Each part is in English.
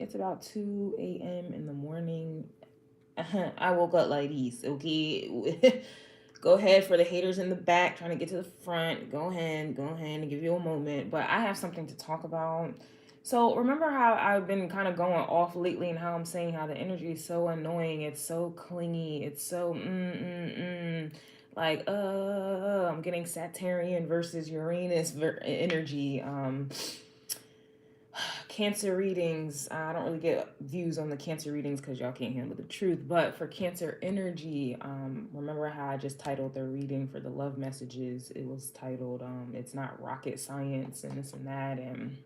It's about 2 a.m. in the morning. I woke up like these, okay? Go ahead for the haters in the back trying to get to the front. Go ahead and give you a moment. But I have something to talk about. So remember how I've been kind of going off lately and how I'm saying how the energy is so annoying. It's so clingy. It's so like I'm getting Saturnian versus Uranus energy. Cancer readings. I don't really get views on the Cancer readings because y'all can't handle the truth. But for Cancer energy, remember how I just titled the reading for the love messages? It was titled "It's Not Rocket Science" and this and that, and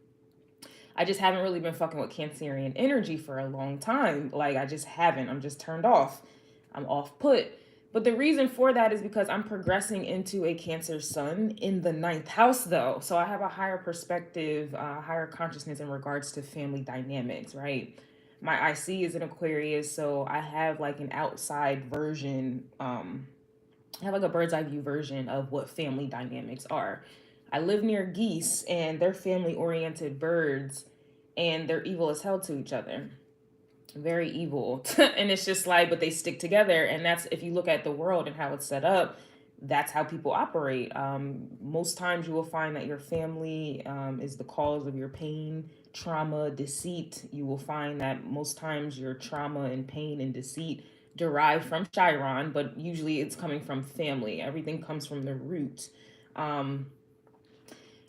I just haven't really been fucking with Cancerian energy for a long time. Like I just haven't. I'm just turned off. I'm off put. But the reason for that is because I'm progressing into a Cancer sun in the ninth house, though. So I have a higher perspective, higher consciousness in regards to family dynamics, right? My IC is an Aquarius, so I have like an outside version. I have like a bird's eye view version of what family dynamics are. I live near geese, and they're family oriented birds, and they're evil as hell to each other, very evil. And it's just like, but they stick together, and that's, if you look at the world and how it's set up, that's how people operate. Most times you will find that your family is the cause of your pain, trauma, deceit. You will find that most times your trauma and pain and deceit derive from Chiron, but usually it's coming from family. Everything comes from the root. um,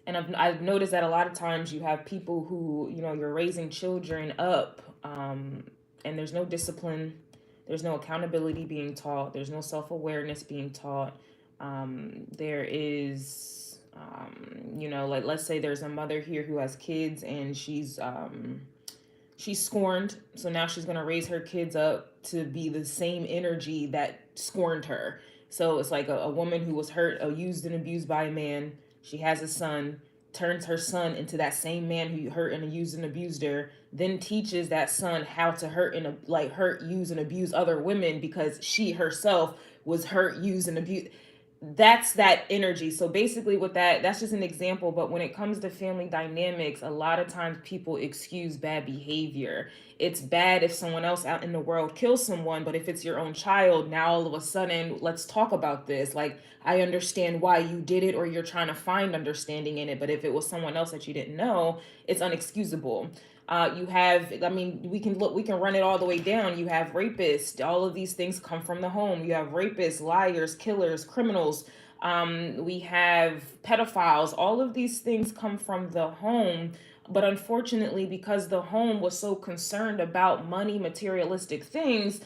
and I've noticed that a lot of times you have people who, you're raising children up, and there's no discipline, there's no accountability being taught, there's no self-awareness being taught. There is, like, let's say there's a mother here who has kids, and she's scorned, so now she's going to raise her kids up to be the same energy that scorned her. So it's like a woman who was hurt, used and abused by a man. She has a son, turns her son into that same man who hurt and used and abused her, then teaches that son how to hurt, use and abuse other women because she herself was hurt, used and abused. That's that energy. So basically with that's just an example, but when it comes to family dynamics, a lot of times people excuse bad behavior. It's bad if someone else out in the world kills someone, but if it's your own child, now all of a sudden, let's talk about this. Like, I understand why you did it, or you're trying to find understanding in it, but if it was someone else that you didn't know, it's unexcusable. You have, I mean, we can run it all the way down. You have rapists. All of these things come from the home. You have rapists, liars, killers, criminals. We have pedophiles. All of these things come from the home. But unfortunately, because the home was so concerned about money, materialistic things,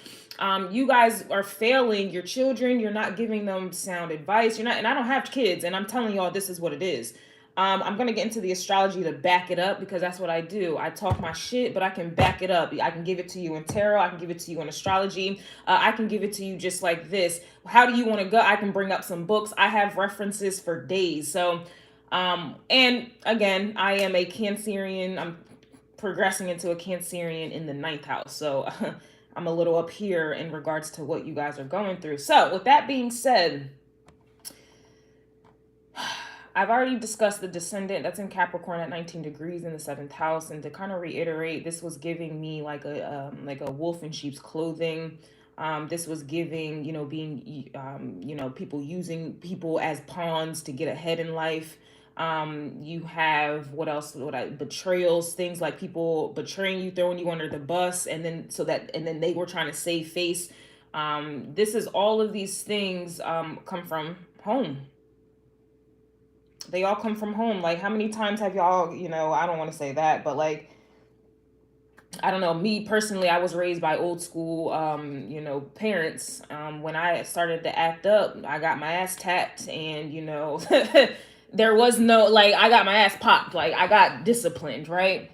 you guys are failing your children. You're not giving them sound advice. You're not, and I don't have kids, and I'm telling y'all this is what it is. I'm going to get into the astrology to back it up, because that's what I do. I talk my shit, but I can back it up. I can give it to you in tarot. I can give it to you in astrology. I can give it to you just like this. How do you want to go? I can bring up some books. I have references for days. So, and again, I am a Cancerian. I'm progressing into a Cancerian in the ninth house. So I'm a little up here in regards to what you guys are going through. So with that being said, I've already discussed the descendant that's in Capricorn at 19 degrees in the seventh house, and to kind of reiterate, this was giving me like a wolf in sheep's clothing. This was giving, being, people using people as pawns to get ahead in life. You have, what else? Betrayals, things like people betraying you, throwing you under the bus, and then they were trying to save face. This is, all of these things come from home. They all come from home. Like, how many times have y'all, I don't want to say that, but like, I don't know, me personally, I was raised by old school, parents. When I started to act up, I got my ass tapped, and, there was no, like, I got my ass popped. Like, I got disciplined, right?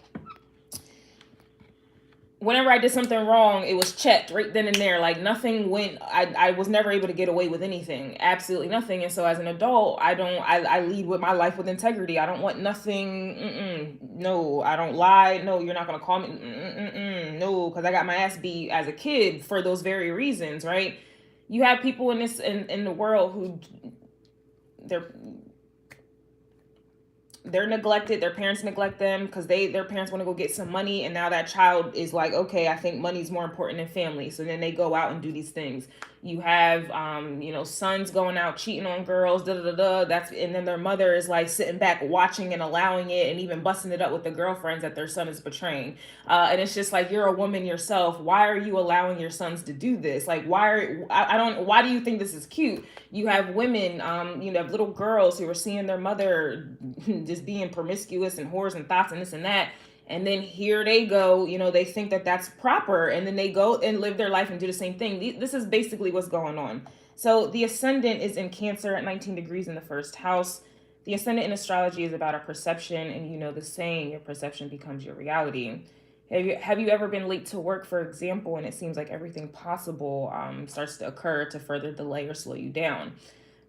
Whenever I did something wrong, it was checked right then and there. Like, nothing went, I was never able to get away with anything, absolutely nothing. And so as an adult, I lead with my life with integrity. I don't want nothing. No, I don't lie. No, you're not going to call me. No, because I got my ass beat as a kid for those very reasons, right? You have people in the world who they're neglected. Their parents neglect them because their parents want to go get some money, and now that child is like, okay, I think money's more important than family. So then they go out and do these things. You have sons going out cheating on girls, da da da da. And then their mother is like sitting back watching and allowing it, and even busting it up with the girlfriends that their son is betraying. And it's just like, you're a woman yourself. Why are you allowing your sons to do this? Like, why do you think this is cute? You have women, you have little girls who are seeing their mother just being promiscuous and whores and thoughts and this and that. And then here they go, they think that that's proper. And then they go and live their life and do the same thing. This is basically what's going on. So the ascendant is in Cancer at 19 degrees in the first house. The ascendant in astrology is about our perception. And the saying, your perception becomes your reality. Have you ever been late to work, for example, and it seems like everything possible starts to occur to further delay or slow you down?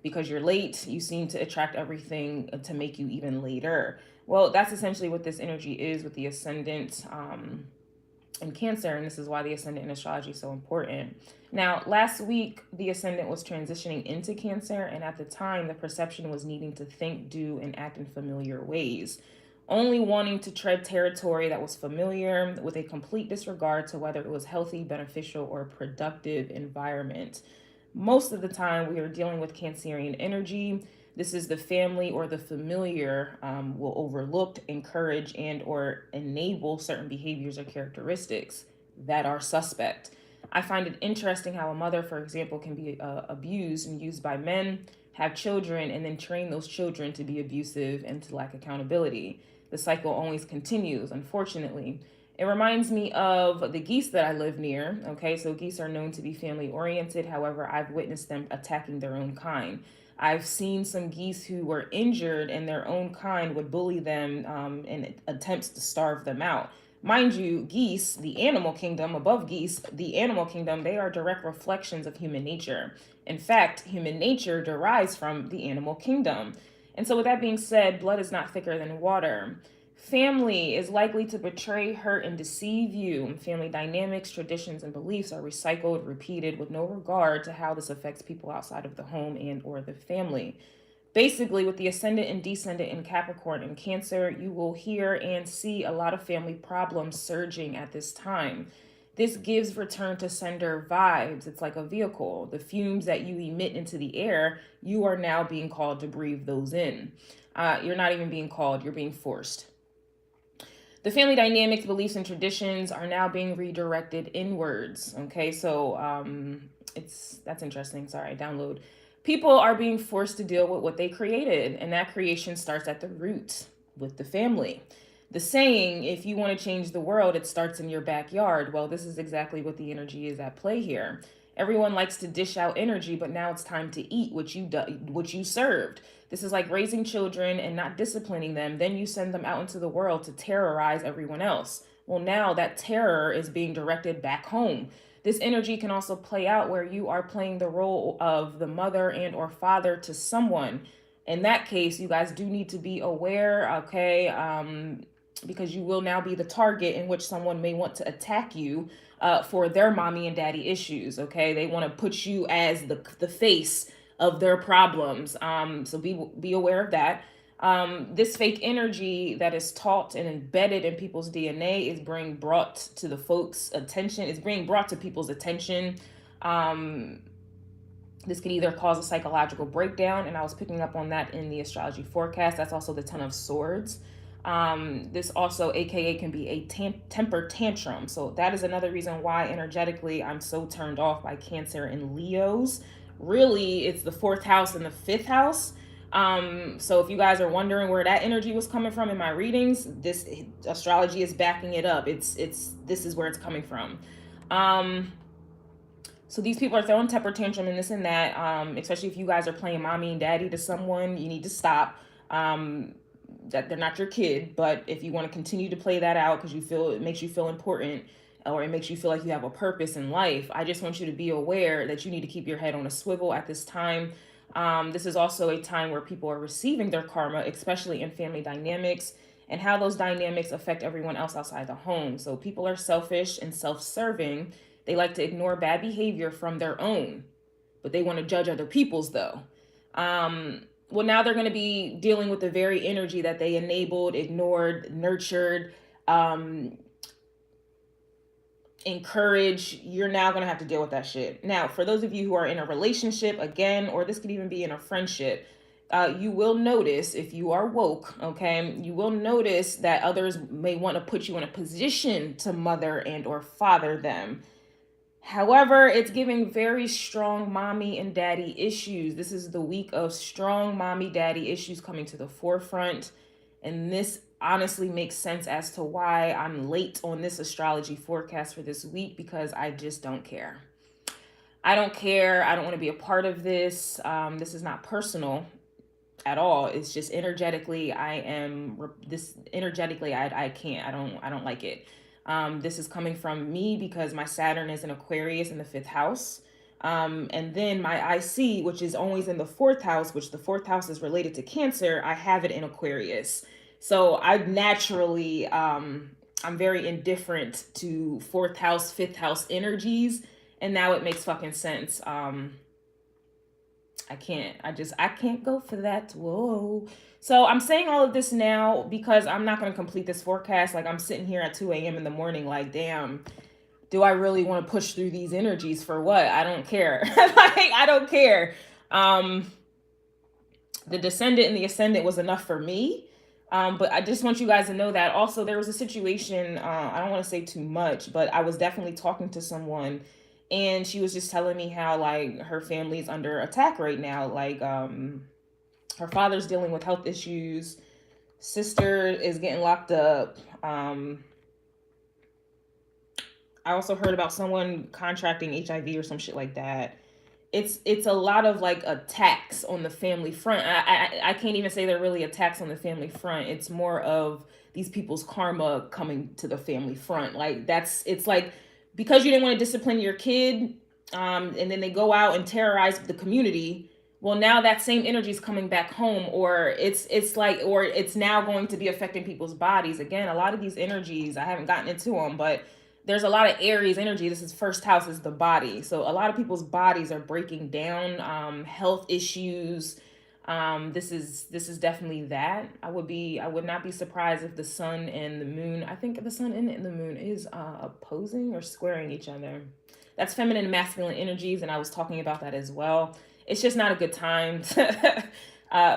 Because you're late, you seem to attract everything to make you even later. Well, that's essentially what this energy is with the ascendant in Cancer, and this is why the ascendant in astrology is so important. Now, last week, the ascendant was transitioning into Cancer, and at the time, the perception was needing to think, do, and act in familiar ways, only wanting to tread territory that was familiar with a complete disregard to whether it was healthy, beneficial, or productive environment. Most of the time we are dealing with Cancerian energy. This is the family or the familiar will overlook, encourage, and or enable certain behaviors or characteristics that are suspect. I find it interesting how a mother, for example, can be abused and used by men, have children, and then train those children to be abusive and to lack accountability. The cycle always continues, unfortunately. It reminds me of the geese that I live near. Okay, so geese are known to be family oriented. However, I've witnessed them attacking their own kind. I've seen some geese who were injured and their own kind would bully them in attempts to starve them out. Mind you, geese, the animal kingdom, above geese, the animal kingdom, they are direct reflections of human nature. In fact, human nature derives from the animal kingdom. And so with that being said, blood is not thicker than water. Family is likely to betray, hurt, and deceive you. Family dynamics, traditions, and beliefs are recycled, repeated with no regard to how this affects people outside of the home and or the family. Basically, with the ascendant and descendant in Capricorn and Cancer, you will hear and see a lot of family problems surging at this time. This gives return to sender vibes. It's like a vehicle. The fumes that you emit into the air, you are now being called to breathe those in. You're not even being called, you're being forced. The family dynamics, beliefs, and traditions are now being redirected inwards. Okay, so that's interesting. Sorry, download. People are being forced to deal with what they created, and that creation starts at the root with the family. The saying, if you want to change the world, it starts in your backyard. Well, this is exactly what the energy is at play here. Everyone likes to dish out energy, but now it's time to eat what you served. This is like raising children and not disciplining them. Then you send them out into the world to terrorize everyone else. Well, now that terror is being directed back home. This energy can also play out where you are playing the role of the mother and or father to someone. In that case, you guys do need to be aware, okay? Because you will now be the target in which someone may want to attack you for their mommy and daddy issues, okay? They want to put you as the face of their problems. So be aware of that. This fake energy that is taught and embedded in people's DNA is being brought to the folks' attention. It's being brought to people's attention. This could either cause a psychological breakdown, and I was picking up on that in the astrology forecast. That's also the Ten of Swords. This also, AKA, can be a temper tantrum. So that is another reason why energetically I'm so turned off by Cancer and Leos. Really, it's the 4th house and the 5th house. So if you guys are wondering where that energy was coming from in my readings, this astrology is backing it up. This is where it's coming from. So these people are throwing temper tantrum and this and that, especially if you guys are playing mommy and daddy to someone, you need to stop. That they're not your kid, but if you want to continue to play that out because you feel it makes you feel important or it makes you feel like you have a purpose in life, I just want you to be aware that you need to keep your head on a swivel at this time. This is also a time where people are receiving their karma, especially in family dynamics, and how those dynamics affect everyone else outside the home. So people are selfish and self-serving. They like to ignore bad behavior from their own, but they want to judge other people's though. well, now they're going to be dealing with the very energy that they enabled, ignored, nurtured, um, encourage. You're now going to have to deal with that shit. Now, for those of you who are in a relationship, again, or this could even be in a friendship, you will notice, if you are woke, okay, you will notice that others may want to put you in a position to mother and or father them. However, it's giving very strong mommy and daddy issues. This is the week of strong mommy daddy issues coming to the forefront. And this honestly makes sense as to why I'm late on this astrology forecast for this week, because I just don't care. I don't care. I don't want to be a part of this. This is not personal at all. It's just energetically, I can't. I don't like it. This is coming from me because my Saturn is in Aquarius in the 5th house. And then my IC, which is always in the 4th house, which the 4th house is related to Cancer, I have it in Aquarius. So I naturally, I'm very indifferent to 4th house, 5th house energies. And now it makes fucking sense. I can't go for that. Whoa. So I'm saying all of this now because I'm not going to complete this forecast. Like, I'm sitting here at 2 a.m. in the morning, like, damn, do I really want to push through these energies for what? I don't care. Like, I don't care. The descendant and the ascendant was enough for me. But I just want you guys to know that also there was a situation, I don't want to say too much, but I was definitely talking to someone, and she was just telling me how, like, her family's under attack right now. Like, her father's dealing with health issues. Sister is getting locked up. I also heard about someone contracting HIV or some shit like that. It's a lot of, like, attacks on the family front. I can't even say they're really attacks on the family front. It's more of these people's karma coming to the family front. Like, it's like, because you didn't want to discipline your kid, and then they go out and terrorize the community. Well, now that same energy is coming back home, or it's now going to be affecting people's bodies. Again, a lot of these energies, I haven't gotten into them, but there's a lot of Aries energy. This is 1st house, is the body. So a lot of people's bodies are breaking down, health issues. This is definitely that. I would not be surprised if the sun and the moon, I think the sun and the moon is opposing or squaring each other. That's feminine and masculine energies, and I was talking about that as well. It's just not a good time.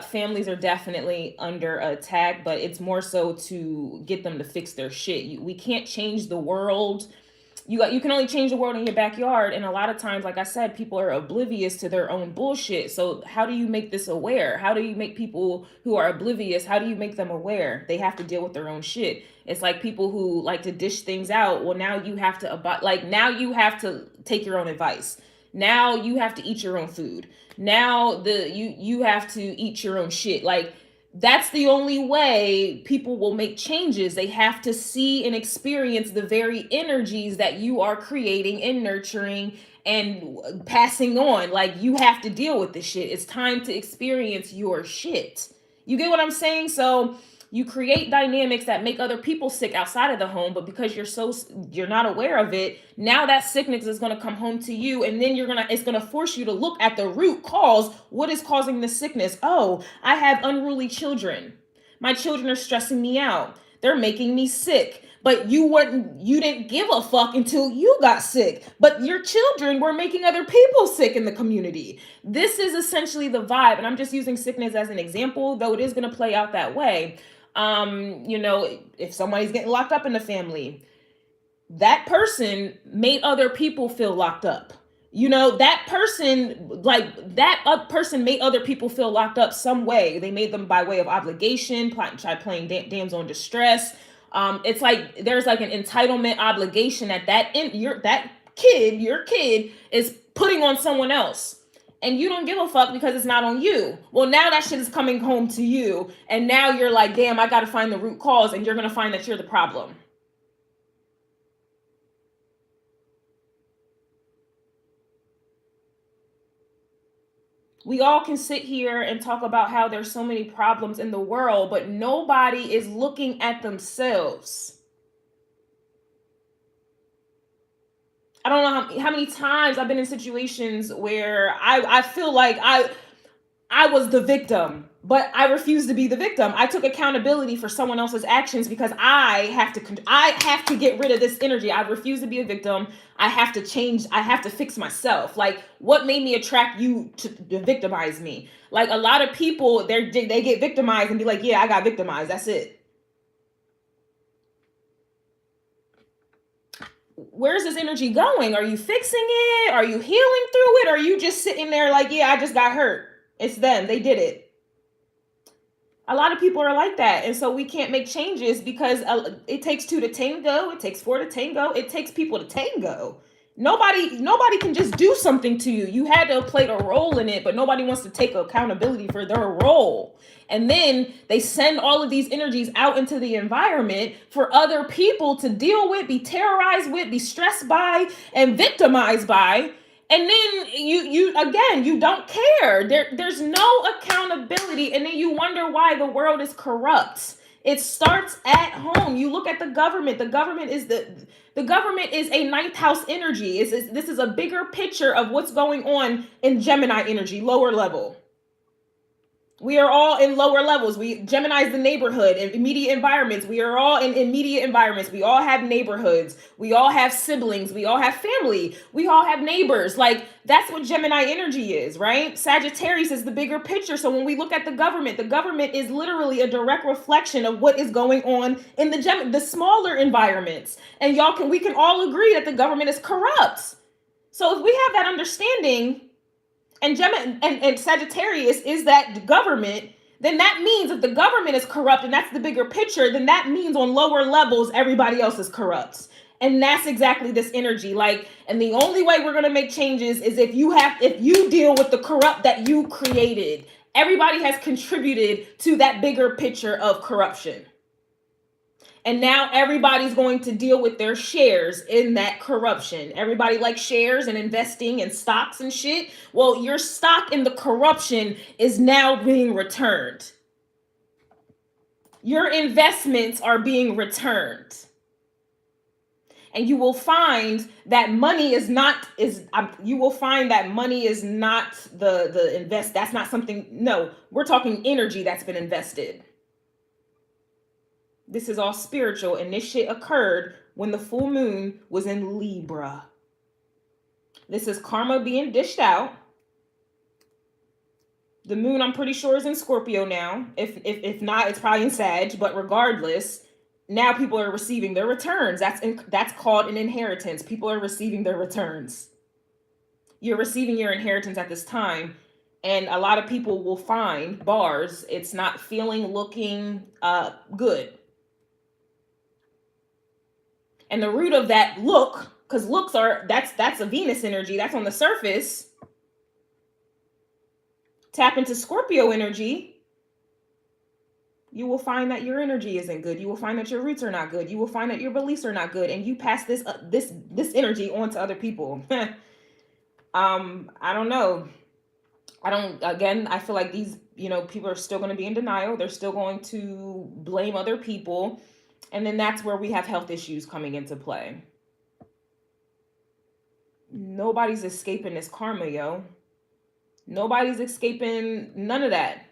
Families are definitely under attack, but it's more so to get them to fix their shit. We can't change the world. You can only change the world in your backyard. And a lot of times, like I said, people are oblivious to their own bullshit. So how do you make this aware? How do you make people who are oblivious, how do you make them aware? They have to deal with their own shit. It's like people who like to dish things out. Well, now you have to now you have to take your own advice. Now you have to eat your own food. Now you have to eat your own shit. Like, that's the only way people will make changes. They have to see and experience the very energies that you are creating and nurturing and passing on. Like, you have to deal with this shit. It's time to experience your shit. You get what I'm saying? So you create dynamics that make other people sick outside of the home, but because you're not aware of it, now that sickness is going to come home to you, and then it's going to force you to look at the root cause. What is causing the sickness? Oh, I have unruly children. My children are stressing me out. They're making me sick. But you didn't give a fuck until you got sick. But your children were making other people sick in the community. This is essentially the vibe. And I'm just using sickness as an example, though it is going to play out that way. If somebody's getting locked up in the family, that person made other people feel locked up. That person made other people feel locked up some way. They made them by way of obligation, try playing damsel in distress. It's like there's like an entitlement obligation that your kid is putting on someone else. And you don't give a fuck because it's not on you. Well, now that shit is coming home to you. And now you're like, damn, I got to find the root cause. And you're going to find that you're the problem. We all can sit here and talk about how there's so many problems in the world, but nobody is looking at themselves. I don't know how many times I've been in situations where I feel like I I was the victim, but I refused to be the victim. I took accountability for someone else's actions because I have to get rid of this energy. I refuse to be a victim. I have to change. I have to fix myself. Like, what made me attract you to victimize me? Like, a lot of people, they get victimized and be like, yeah, I got victimized. That's it. Where's this energy going? Are you fixing it? Are you healing through it? Or are you just sitting there like, yeah, I just got hurt? It's them. They did it. A lot of people are like that. And so we can't make changes because it takes 2 to tango. It takes 4 to tango. It takes people to tango. Nobody can just do something to you. You had to play a role in it, but nobody wants to take accountability for their role. And then they send all of these energies out into the environment for other people to deal with, be terrorized with, be stressed by, and victimized by. And then you don't care. There's no accountability. And then you wonder why the world is corrupt. It starts at home. You look at the government. The government is a ninth house energy. This is a bigger picture of what's going on in Gemini energy, lower level. We are all in lower levels. Gemini is the neighborhood, in immediate environments. We are all in immediate environments. We all have neighborhoods. We all have siblings. We all have family. We all have neighbors. Like, that's what Gemini energy is, right? Sagittarius is the bigger picture. So when we look at the government is literally a direct reflection of what is going on in the smaller environments. And we can all agree that the government is corrupt. So if we have that understanding, and Gemini and Sagittarius is that government, then that means if the government is corrupt and that's the bigger picture, then that means on lower levels, everybody else is corrupt. And that's exactly this energy. Like, and the only way we're going to make changes is if you deal with the corrupt that you created. Everybody has contributed to that bigger picture of corruption. And now everybody's going to deal with their shares in that corruption. Everybody likes shares and investing and stocks and shit. Well, your stock in the corruption is now being returned. Your investments are being returned. And you will find that money is not the invest. That's not something. No, we're talking energy that's been invested. This is all spiritual, and this shit occurred when the full moon was in Libra. This is karma being dished out. The moon, I'm pretty sure, is in Scorpio now. If not, it's probably in Sag. But regardless, now people are receiving their returns. That's called an inheritance. People are receiving their returns. You're receiving your inheritance at this time. And a lot of people will find bars. It's not feeling, looking good. And the root of that look, because looks that's a Venus energy, that's on the surface. Tap into Scorpio energy. You will find that your energy isn't good. You will find that your roots are not good. You will find that your beliefs are not good, and you pass this energy on to other people. I don't know. I feel like these, people are still going to be in denial. They're still going to blame other people. And then that's where we have health issues coming into play. Nobody's escaping this karma, yo. Nobody's escaping none of that.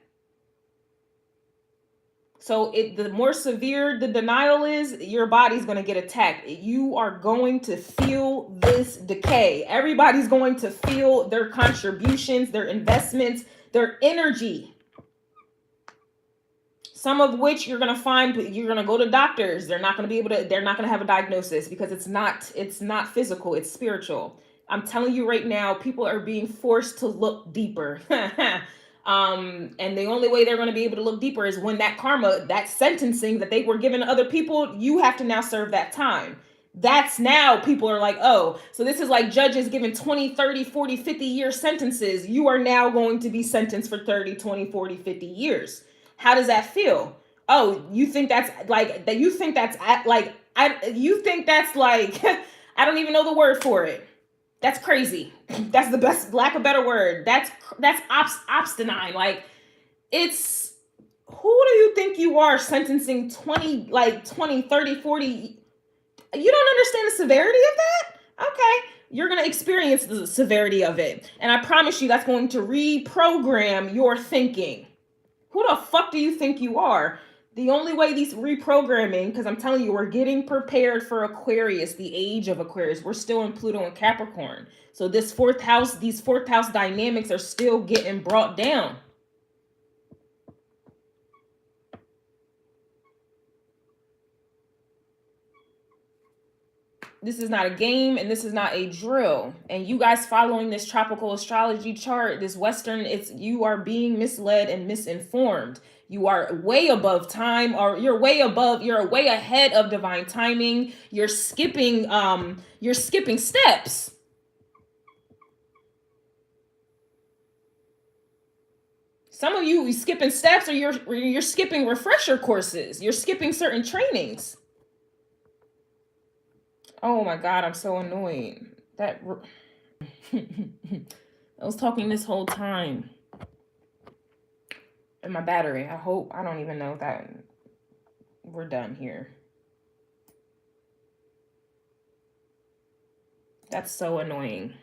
So the more severe the denial is, your body's going to get attacked. You are going to feel this decay. Everybody's going to feel their contributions, their investments, their energy. Some of which you're going to go to doctors. They're not going to have a diagnosis because it's not physical, it's spiritual. I'm telling you right now, people are being forced to look deeper. And the only way they're going to be able to look deeper is when that karma, that sentencing that they were given to other people, you have to now serve that time. That's now people are like, oh, so this is like judges giving 20, 30, 40, 50 year sentences. You are now going to be sentenced for 30, 20, 40, 50 years. How does that feel? Oh, you think that's like, I don't even know the word for it. That's crazy. That's the best, lack of a better word. That's obstinate. Like, it's, who do you think you are sentencing 20, 30, 40? You don't understand the severity of that? Okay. you're going to experience the severity of it. And I promise you that's going to reprogram your thinking. Who the fuck do you think you are? The only way these reprogramming, because I'm telling you, we're getting prepared for Aquarius, the age of Aquarius. We're still in Pluto and Capricorn. So this fourth house, these fourth house dynamics are still getting brought down. This is not a game and this is not a drill. And you guys following this tropical astrology chart, this Western, you are being misled and misinformed. You are way above time, or you're way ahead of divine timing. You're skipping steps. Some of you skipping steps, or you're skipping refresher courses. You're skipping certain trainings. Oh my God, I'm so annoyed. I was talking this whole time. And my battery, I don't even know that we're done here. That's so annoying.